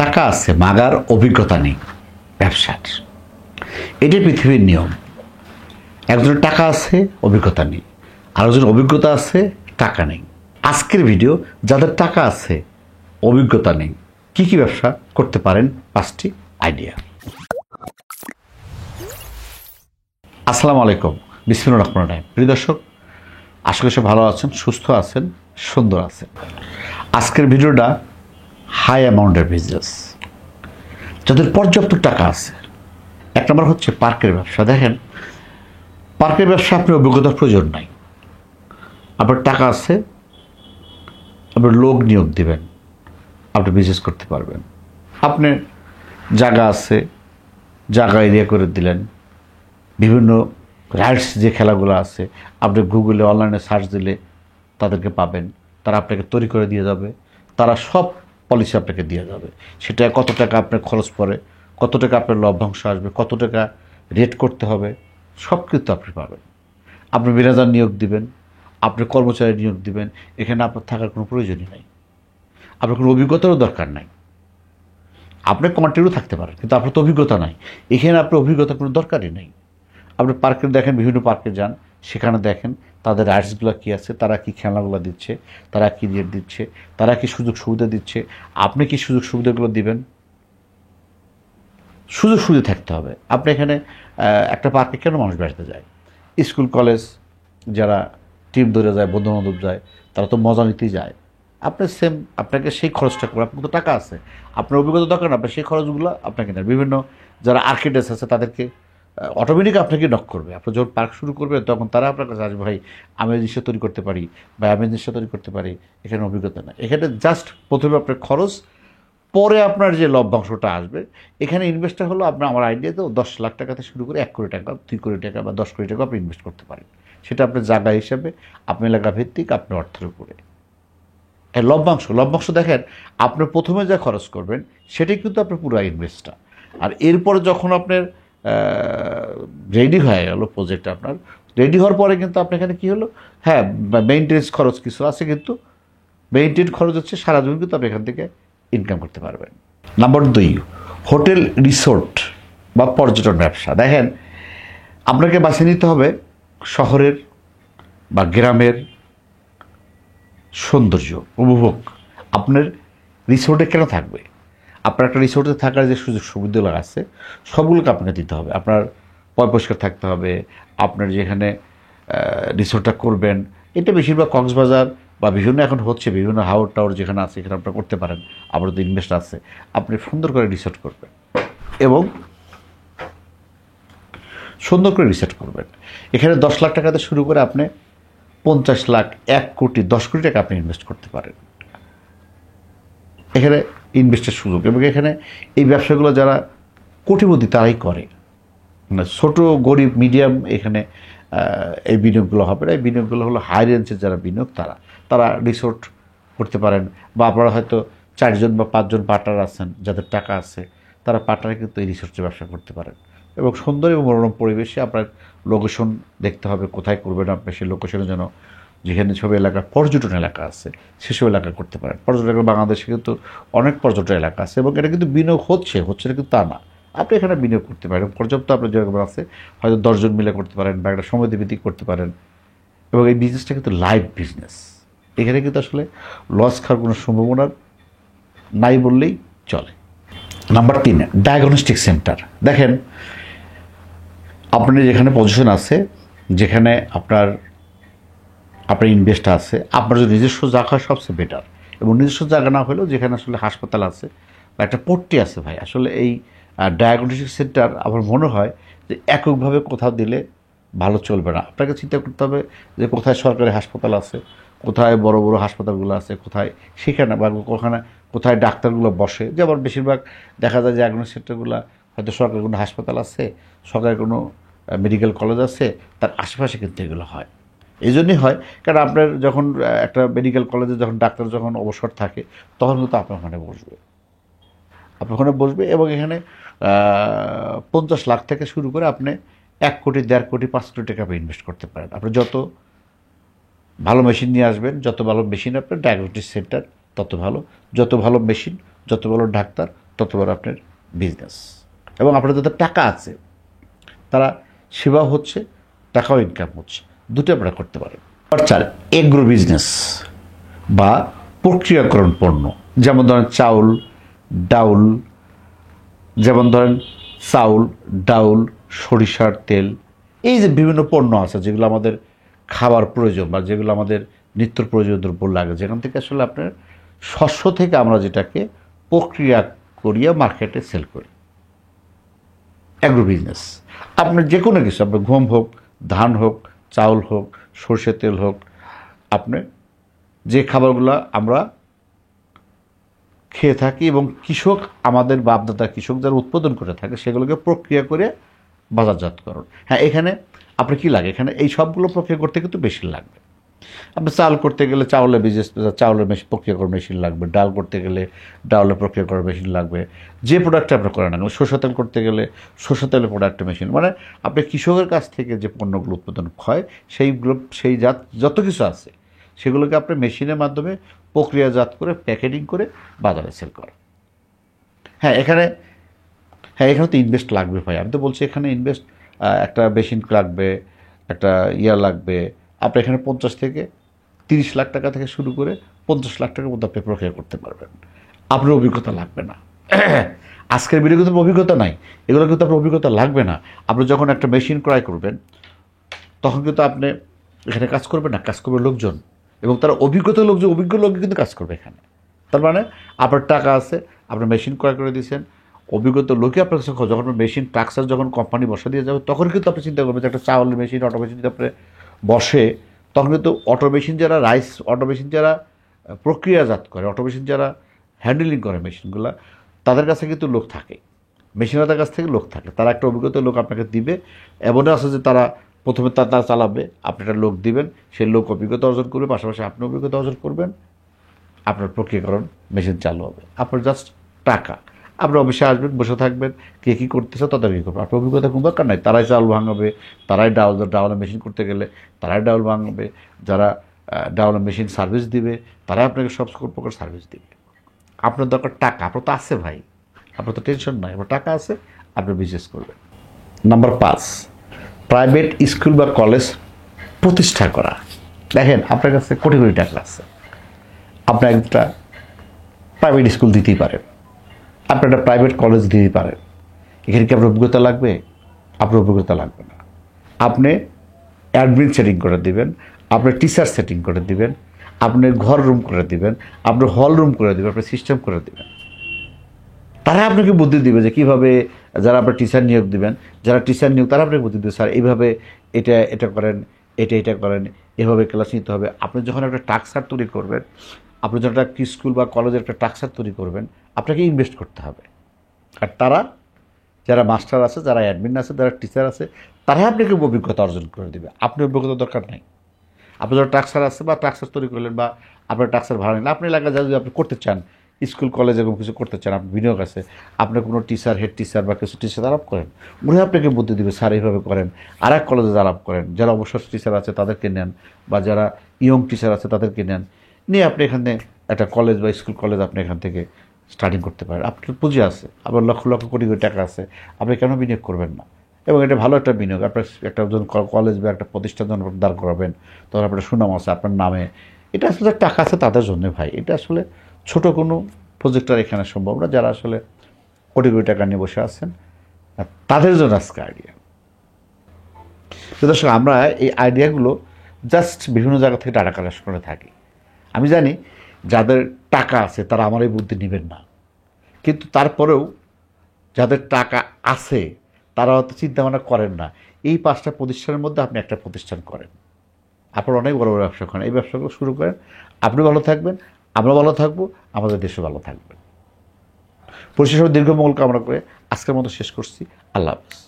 টাকা আছে মাগার অভিজ্ঞতা নেই ব্যবসার। এটাই পৃথিবীর নিয়ম। একজনের টাকা আছে অভিজ্ঞতা নেই, আরেকজনের অভিজ্ঞতা আছে টাকা নেই। আজকের ভিডিও যাদের টাকা আছে অভিজ্ঞতা নেই কি কি ব্যবসা করতে পারেন, 5টি আইডিয়া। আসসালামু আলাইকুম, বিসমিল্লাহির রহমানির রহিম। প্রিয় দর্শক, আশা করি সব ভালো আছেন, সুস্থ আছেন, সুন্দর আছেন। আজকের ভিডিওটা হাই অ্যামাউন্টের বিজনেস, যাদের পর্যাপ্ত টাকা আছে। এক নম্বর হচ্ছে পার্কের ব্যবসা। দেখেন, পার্কের ব্যবসা আপনার অভিজ্ঞতার প্রয়োজন নাই। আপনার টাকা আছে, আপনার লোক নিয়োগ দিবেন, আপনি বিজনেস করতে পারবেন। আপনার জায়গা আছে, জায়গা এরিয়া করে দিলেন। বিভিন্ন রাইডস যে খেলাগুলো আছে আপনি গুগলে অনলাইনে সার্চ দিলে তাদেরকে পাবেন, তারা আপনাকে তৈরি করে দিয়ে যাবে। তারা সব পলিসি আপনাকে দিয়ে যাবে। সেটা কত টাকা আপনার খরচ পড়ে, কত টাকা আপনার লভ্যাংশ আসবে, কত টাকা রেট করতে হবে, সব কিছু আপনি পাবেন। আপনি ম্যানেজার নিয়োগ দিবেন, আপনি কর্মচারী নিয়োগ দিবেন। এখানে আপনার থাকার কোনো প্রয়োজনই নাই, আপনার কোনো অভিজ্ঞতারও দরকার নাই। আপনি কন্টিনিউ থাকতে পারেন, কিন্তু আপনার তো অভিজ্ঞতা নাই। এখানে আপনার অভিজ্ঞতার কোনো দরকারই নেই। আপনি পার্কে দেখেন, বিভিন্ন পার্কে যান, সেখানে দেখেন তাদের রাইডসগুলো কী আছে, তারা কী খেলনাগুলো দিচ্ছে, তারা কী রেট দিচ্ছে, তারা কী সুযোগ সুবিধা দিচ্ছে। আপনি কি সুযোগ সুবিধাগুলো দিবেন? সুযোগ সুবিধা থাকতে হবে। আপনি এখানে একটা পার্কে কেন মানুষ বেড়াতে যায়? স্কুল কলেজ যারা টিম ধরে যায়, বন্ধু বান্ধব যায়, তারা তো মজা নিতেই যায়। আপনি সেম, আপনাকে সেই খরচটা করে, আপনার তো টাকা আছে, আপনার অভিজ্ঞতা দরকার না, আপনার সেই খরচগুলো আপনাকে নেন। বিভিন্ন যারা আর্কিটেক্ট আছে তাদেরকে অটোমেটিক আপনাকে নক করবে। আপনি যখন পার্ক শুরু করবেন তখন তারা আপনার কাছে আসবে, ভাই আমি এই জিনিসটা তৈরি করতে পারি, বা আমি এই জিনিসটা তৈরি করতে পারি। এখানে অভিজ্ঞতা না, এখানে জাস্ট প্রথমে আপনার খরচ, পরে আপনার যে লভ্যাংশটা আসবে। এখানে ইনভেস্টটা হলো আপনার, আমার আইডিয়াতেও 10 লাখ টাকাতে শুরু করে 1 কোটি টাকা, 2 কোটি টাকা বা 10 কোটি টাকা আপনি ইনভেস্ট করতে পারেন। সেটা আপনার জায়গা হিসাবে, আপনার এলাকা ভিত্তিক, আপনার অর্থের উপরে। লভ্যাংশ দেখেন, আপনি প্রথমে যা খরচ করবেন সেটাই কিন্তু আপনার পুরো ইনভেস্টটা। আর এরপরে যখন আপনার রেডি হয়ে গেল প্রজেক্ট, আপনার রেডি হওয়ার পরে কিন্তু আপনার এখানে কী হলো, হ্যাঁ মেইনটেন্স খরচ কিছু আছে, কিন্তু মেইনটেন খরচ হচ্ছে সারা জীবন কিন্তু আপনি এখান থেকে ইনকাম করতে পারবেন। নাম্বার 2, হোটেল রিসোর্ট বা পর্যটন ব্যবসা। দেখেন, আপনাকে বাছে নিতে হবে শহরের বা গ্রামের সৌন্দর্য উপভোগ। আপনার রিসোর্টে কেন থাকবে? আপনার একটা রিসোর্টে থাকার যে সুযোগ সুবিধাগুলো আছে সবগুলোকে আপনাকে দিতে হবে। আপনার পরিষ্কার থাকতে হবে। আপনার যেখানে রিসোর্টটা করবেন, এটা বেশিরভাগ কক্সবাজার বা বিভিন্ন এখন হচ্ছে, বিভিন্ন হাওর টাওয়ার যেখানে আছে এখানে আপনারা করতে পারেন। আপনার তো ইনভেস্ট আছে, আপনি সুন্দর করে রিসোর্ট করবেন এবং সুন্দর করে রিসোর্ট করবেন। এখানে 10 লাখ টাকাতে শুরু করে আপনি 50 লাখ, 1 কোটি, 10 কোটি টাকা আপনি ইনভেস্ট করতে পারেন। এখানে ইনভেস্টের সুযোগ, এবং এখানে এই ব্যবসাগুলো যারা কোটিপতি তারাই করে, মানে ছোটো গরিব মিডিয়াম এখানে এই বিনিয়োগগুলো হবে না। এই বিনিয়োগগুলো হলো হাই রেঞ্জের যারা বিনিয়োগ, তারা রিসোর্ট করতে পারেন। বা আপনারা হয়তো 4 জন বা 5 জন পার্টনার আছেন, যাদের টাকা আছে, তারা পার্টনারে কিন্তু এই রিসোর্টের ব্যবসা করতে পারেন। এবং সুন্দর এবং মনোরম পরিবেশে আপনার লোকেশন দেখতে হবে, কোথায় করবেন আপনি। সেই লোকেশনে যেন, যেখানে সব এলাকা পর্যটন এলাকা আছে সেসব এলাকা করতে পারেন। পর্যটন বাংলাদেশে কিন্তু অনেক পর্যটন এলাকা আছে, এবং এটা কিন্তু বিনিয়োগ হচ্ছে না কিন্তু তা না। আপনি এখানে বিনিয়োগ করতে পারেন, পর্যাপ্ত আপনার যেরকম আছে, হয়তো 10 জন মিলে করতে পারেন বা একটা সমিতিভিত্তিক করতে পারেন। এবং এই বিজনেসটা কিন্তু লাইভ বিজনেস, এখানে কিন্তু আসলে লস খাওয়ার কোনো সম্ভাবনা নাই বললেই চলে। Number 3, diagnostic centre. দেখেন, আপনি যেখানে পজিশন আছে, যেখানে আপনার ইনভেস্ট আছে, আপনার যদি নিজস্ব জায়গা হয় সবচেয়ে বেটার। এবং নিজস্ব জায়গা না হলেও যেখানে আসলে হাসপাতাল আছে বা একটা পট্টি আছে, ভাই আসলে এই ডায়াগনস্টিক সেন্টার আমার মনে হয় যে এককভাবে কোথাও দিলে ভালো চলবে না। আপনাকে চিন্তা করতে হবে যে কোথায় সরকারি হাসপাতাল আছে, কোথায় বড় বড় হাসপাতালগুলো আছে, কোথায় সেখানে বা কোথায় ডাক্তারগুলো বসে। যেমন বেশিরভাগ দেখা যায় যে ডায়াগনস্টিক সেন্টারগুলো হয়তো সরকারি কোনো হাসপাতাল আছে, সরকারি কোনো মেডিকেল কলেজ আছে, তার আশেপাশে কিন্তু এগুলো হয়। এই জন্যই হয়, কারণ আপনার যখন একটা মেডিকেল কলেজে যখন ডাক্তার যখন অবসর থাকে তখন কিন্তু আপনার ওখানে বসবে। এবং এখানে 50 লাখ থেকে শুরু করে আপনি 1 কোটি, 1.5 কোটি, 5 কোটি টাকা আপনি ইনভেস্ট করতে পারেন। আপনি যত ভালো মেশিন নিয়ে আসবেন, যত ভালো মেশিন আপনার ডায়াগনস্টিক সেন্টার তত ভালো, যত ভালো মেশিন, যত ভালো ডাক্তার তত বড় আপনার বিজনেস। এবং আপনার যাদের টাকা আছে তারা সেবা হচ্ছে, টাকাও ইনকাম হচ্ছে, দুটো আপনারা করতে পারেন। চার, এগ্রো বিজনেস বা প্রক্রিয়াকরণ পণ্য, যেমন ধরেন চাউল, ডাউল, যেমন ধরেন চাউল, ডাউল, সরিষার তেল, এই যে বিভিন্ন পণ্য আছে যেগুলো আমাদের খাবার প্রয়োজন বা যেগুলো আমাদের নিত্য প্রয়োজনীয় দ্রব্য লাগে, যেখান থেকে আসলে আপনার শস্য থেকে আমরা যেটাকে প্রক্রিয়া করিয়া মার্কেটে সেল করি, অ্যাগ্রো বিজনেস। আপনার যে কোনো কিছু, আপনার গম হোক, ধান হোক, চাউল হোক, সরষের তেল হোক, আপনার যে খাবারগুলো আমরা খেয়ে থাকি এবং কৃষক, আমাদের বাপদাদা কৃষক যারা উৎপাদন করে থাকে সেগুলোকে প্রক্রিয়া করে বাজারজাতকরণ। হ্যাঁ, এখানে আপনার কী লাগে, এখানে এই সবগুলো প্রক্রিয়া করতে কিন্তু মেশিন লাগবে। আপনি চাল করতে গেলে চাউলের বিজনেস, চাউলের মেশিন প্রক্রিয়াকরণ মেশিন লাগবে। ডাল করতে গেলে ডাউলের প্রক্রিয়াকরণ মেশিন লাগবে। যে প্রোডাক্টটা আপনি করেন না, সরষে তেল করতে গেলে সরষে তেলের প্রোডাক্ট মেশিন, মানে আপনি কৃষকের কাছ থেকে যে পণ্যগুলো উৎপাদন হয় সেইগুলো, সেই যত কিছু আছে সেগুলোকে আপনি মেশিনের মাধ্যমে প্রক্রিয়াজাত করে প্যাকেটিং করে বাজারে সেল করেন। এখানে তো ইনভেস্ট লাগবে ভাই। আমি তো বলছি এখানে ইনভেস্ট, একটা মেশিন লাগবে, একটা লাগবে। আপনি এখানে 50 থেকে 30 লাখ টাকা থেকে শুরু করে 50 লাখ টাকার মধ্যে আপনি প্রক্রিয়া করতে পারবেন। আপনার অভিজ্ঞতা লাগবে না। আজকের ভিডিও কিন্তু অভিজ্ঞতা নাই, এগুলো কিন্তু আপনার অভিজ্ঞতা লাগবে না। আপনি যখন একটা মেশিন ক্রয় করবেন তখন কিন্তু আপনি এখানে কাজ করবেন না, কাজ করবে লোকজন, এবং তারা অভিজ্ঞ লোক কিন্তু কাজ করবে এখানে। তার মানে আপনার টাকা আছে, আপনার মেশিন ক্রয় করে দিয়েছেন, অভিজ্ঞতা লোকে আপনার কাছে, যখন মেশিন ট্রাকচার যখন কোম্পানি বসা দিয়ে যাবে তখন কিন্তু আপনি চিন্তা করবেন যে একটা চাউলের মেশিন, অটো মেশিন যদি আপনি বসে, তখন কিন্তু অটো মেশিন যারা প্রক্রিয়াজাত করে, অটো মেশিন যারা হ্যান্ডেলিং করে মেশিনগুলো, তাদের কাছে কিন্তু লোক থাকে, মেশিনারদের কাছ থেকে লোক থাকে। তারা একটা অভিজ্ঞতা লোক আপনাকে দিবে। এমনও আছে যে তারা প্রথমে তারা চালাবে, আপনি একটা লোক দিবেন, সেই লোক অভিজ্ঞতা অর্জন করবে, পাশাপাশি আপনি অভিজ্ঞতা অর্জন করবেন, আপনার প্রক্রিয়াকরণ মেশিন চালু হবে। আপনার জাস্ট টাকা, আপনি অফিসে আসবেন, বসে থাকবেন, কে কী করতেছে তদারকি করবে। আপনার অভিজ্ঞতা কোনো দরকার নাই। তারাই চাউল ভাঙাবে, তারাই ডাউলের মেশিন করতে গেলে তারাই ডাউল ভাঙাবে, যারা ডাউলের মেশিন সার্ভিস দিবে তারাই আপনাকে সব প্রকার সার্ভিস দিবে। আপনার দরকার টাকা। আপনার তো আছে ভাই, আপনার তো টেনশন নাই, আপনার টাকা আছে, আপনি বিজনেস করবেন। নাম্বার 5, প্রাইভেট স্কুল বা কলেজ প্রতিষ্ঠা করা। দেখেন, আপনার কাছে কোটি কোটি টাকা আছে, আপনি একটা প্রাইভেট স্কুল দিতেই পারেন, আপনি একটা প্রাইভেট কলেজ দিতেই পারেন। এখানে কি আপনার অভিজ্ঞতা লাগবে? আপনার অভিজ্ঞতা লাগবে না। আপনি অ্যাডমিন সেটিং করে দিবেন, আপনি টিচার সেটিং করে দিবেন, আপনি ঘর রুম করে দিবেন, আপনি হল রুম করে দিবেন, আপনি সিস্টেম করে দিবেন। তারা আপনাকে বুদ্ধি দিবে যে কীভাবে, যারা আপনার টিচার নিয়োগ দিবেন, যারা টিচার নিয়োগ তারা আপনাকে বুদ্ধি দেবে, স্যার এইভাবে এটা করেন, এটা করেন, এভাবে ক্লাস নিতে হবে। আপনি যখন একটা টাস্কার তৈরি করবেন, আপনি যখন একটা স্কুল বা কলেজের একটা টাস্কার তৈরি করবেন, আপনাকে ইনভেস্ট করতে হবে। আর তারা, যারা মাস্টার আছে, যারা অ্যাডমিন আছে, যারা টিচার আছে, তারাই আপনাকে অভিজ্ঞতা অর্জন করে দেবে। আপনি অভিজ্ঞতা দরকার নেই। আপনি যারা টাস্কার আছে বা টাস্কার তৈরি করলেন, বা আপনার টাস্কার ভাড়া নিলেন, আপনি এলাকায় যদি আপনি করতে চান, স্কুল কলেজ এরকম কিছু করতে চান, আপনি বিনিয়োগ আছে, আপনার কোনো টিচার, হেড টিচার বা কিছু টিচার আলাপ করেন, উনি আপনাকে বুদ্ধি দেবে, স্যার এইভাবে করেন। আর এক কলেজে আলাপ করেন, যারা অবসর টিচার আছে তাদেরকে নেন, বা যারা ইয়ং টিচার আছে তাদেরকে নেন, নিয়ে আপনি এখানে একটা কলেজ বা স্কুল কলেজ আপনি এখান থেকে স্টার্টিং করতে পারেন। আপনার পুঁজি আছে, আপনার লক্ষ লক্ষ কোটি কোটি টাকা আছে, আপনি কেন বিনিয়োগ করবেন না? এবং এটা ভালো একটা বিনিয়োগ। আপনার একটা যখন কলেজ বা একটা প্রতিষ্ঠান যখন দাঁড় করাবেন, তখন আপনার সুনাম আছে আপনার নামে। এটা আসলে টাকা আছে তাদের জন্য ভাই, এটা আসলে ছোট কোনো প্রজেক্টর এখানে সম্ভব না। যারা আসলে কোটি কোটি টাকা নিয়ে বসে আছেন তাদের জন্য আজকে আইডিয়া। দর্শক, আমরা এই আইডিয়াগুলো জাস্ট বিভিন্ন জায়গা থেকে টাকা কালেক্ট করে থাকি। আমি জানি যাদের টাকা আছে তারা আমার এই বুদ্ধি নেবেন না, কিন্তু তারপরেও যাদের টাকা আছে তারা হয়তো চিন্তাভাবনা করেন না। এই 5টা প্রতিষ্ঠানের মধ্যে আপনি একটা প্রতিষ্ঠান করেন, আপনার অনেক বড় বড় ব্যবসা করেন, এই ব্যবসাগুলো শুরু করেন। আপনি ভালো থাকবেন, আমরা ভালো থাকবো, আমাদের দেশও ভালো থাকবে। পরিশেষে দীর্ঘ মঙ্গল কামনা করে আজকের মতো শেষ করছি। আল্লাহ হাফেজ।